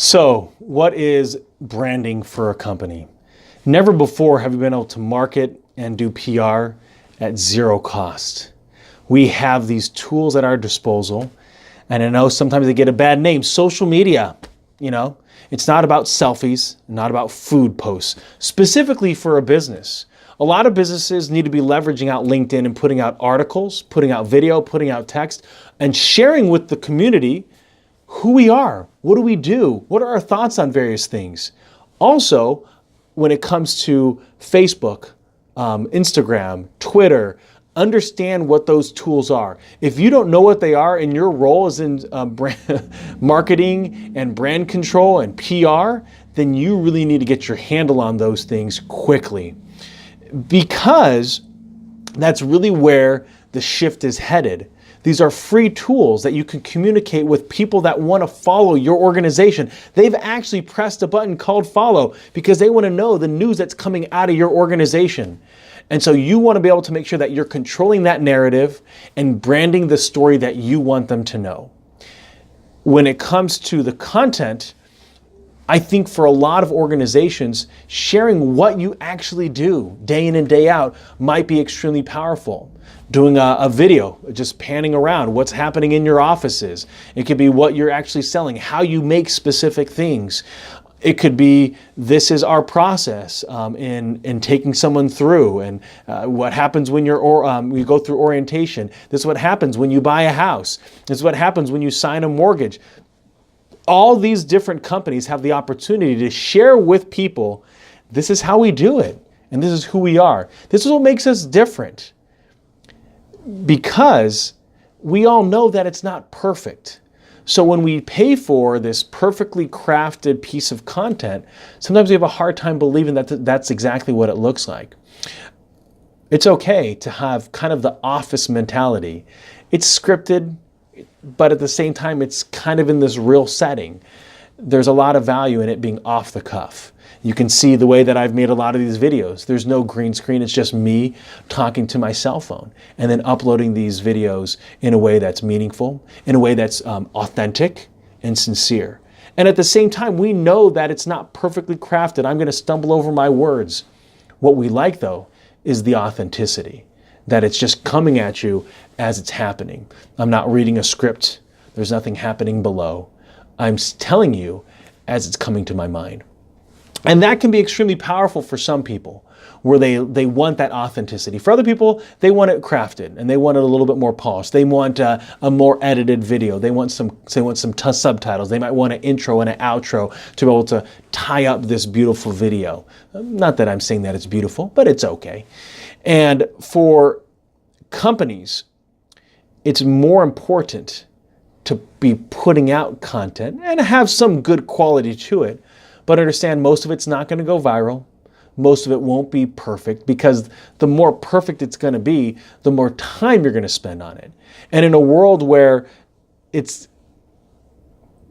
So, what is branding for a company? Never before have we been able to market and do PR at zero cost. We have these tools at our disposal, and I know sometimes they get a bad name. Social media, it's not about selfies, not about food posts, specifically for a business. A lot of businesses need to be leveraging out LinkedIn and putting out articles, putting out video, putting out text, and sharing with the community who we are, what do we do, what are our thoughts on various things. Also, when it comes to Facebook, Instagram, Twitter, understand what those tools are. If you don't know what they are and your role is in brand marketing and brand control and PR, then you really need to get your handle on those things quickly, because that's really where the shift is headed. These are free tools that you can communicate with people that want to follow your organization. They've actually pressed a button called follow because they want to know the news that's coming out of your organization. And so you want to be able to make sure that you're controlling that narrative and branding the story that you want them to know. When it comes to the content, I think for a lot of organizations, sharing what you actually do day in and day out might be extremely powerful. Doing a video, just panning around what's happening in your offices. It could be what you're actually selling, how you make specific things. It could be, this is our process in taking someone through, and what happens when we go through orientation. This is what happens when you buy a house. This is what happens when you sign a mortgage. All these different companies have the opportunity to share with people, this is how we do it, and this is who we are. This is what makes us different. Because we all know that it's not perfect. So when we pay for this perfectly crafted piece of content, sometimes we have a hard time believing that that's exactly what it looks like. It's okay to have kind of the office mentality. It's scripted, but at the same time, it's kind of in this real setting. There's a lot of value in it being off the cuff. You can see the way that I've made a lot of these videos. There's no green screen. It's just me talking to my cell phone and then uploading these videos in a way that's meaningful, in a way that's authentic and sincere. And at the same time, we know that it's not perfectly crafted. I'm going to stumble over my words. What we like, though, is the authenticity, that it's just coming at you as it's happening. I'm not reading a script. There's nothing happening below. I'm telling you as it's coming to my mind. And that can be extremely powerful for some people, where they want that authenticity. For other people, they want it crafted and they want it a little bit more polished. They want a more edited video. They want some subtitles. They might want an intro and an outro to be able to tie up this beautiful video. Not that I'm saying that it's beautiful, but it's okay. And for companies, it's more important to be putting out content and have some good quality to it. But understand, most of it's not going to go viral. Most of it won't be perfect, because the more perfect it's going to be, the more time you're going to spend on it. And in a world where it's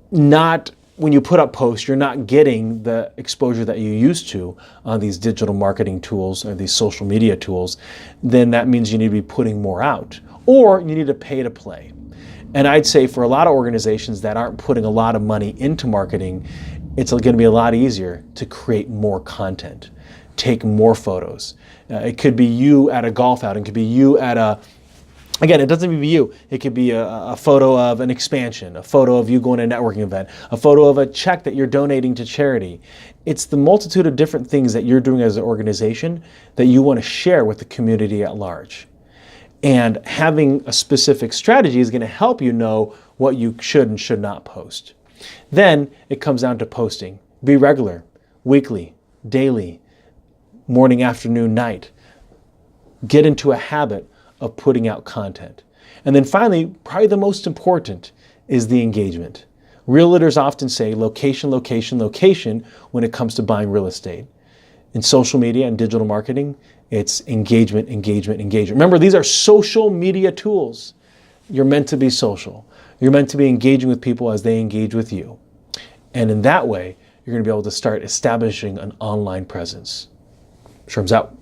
not, when you put up posts, you're not getting the exposure that you used to on these digital marketing tools or these social media tools, then that means you need to be putting more out, or you need to pay to play. And I'd say for a lot of organizations that aren't putting a lot of money into marketing, it's going to be a lot easier to create more content, take more photos. It could be you at a golf outing. It could be you at again, it doesn't even be you. It could be a photo of an expansion, a photo of you going to a networking event, a photo of a check that you're donating to charity. It's the multitude of different things that you're doing as an organization that you want to share with the community at large. And having a specific strategy is going to help you know what you should and should not post. Then it comes down to posting. Be regular, weekly, daily, morning, afternoon, night. Get into a habit of putting out content. And then finally, probably the most important is the engagement. Realtors often say location, location, location when it comes to buying real estate. In social media and digital marketing, it's engagement, engagement, engagement. Remember, these are social media tools. You're meant to be social. You're meant to be engaging with people as they engage with you. And in that way, you're going to be able to start establishing an online presence. Sherman's out.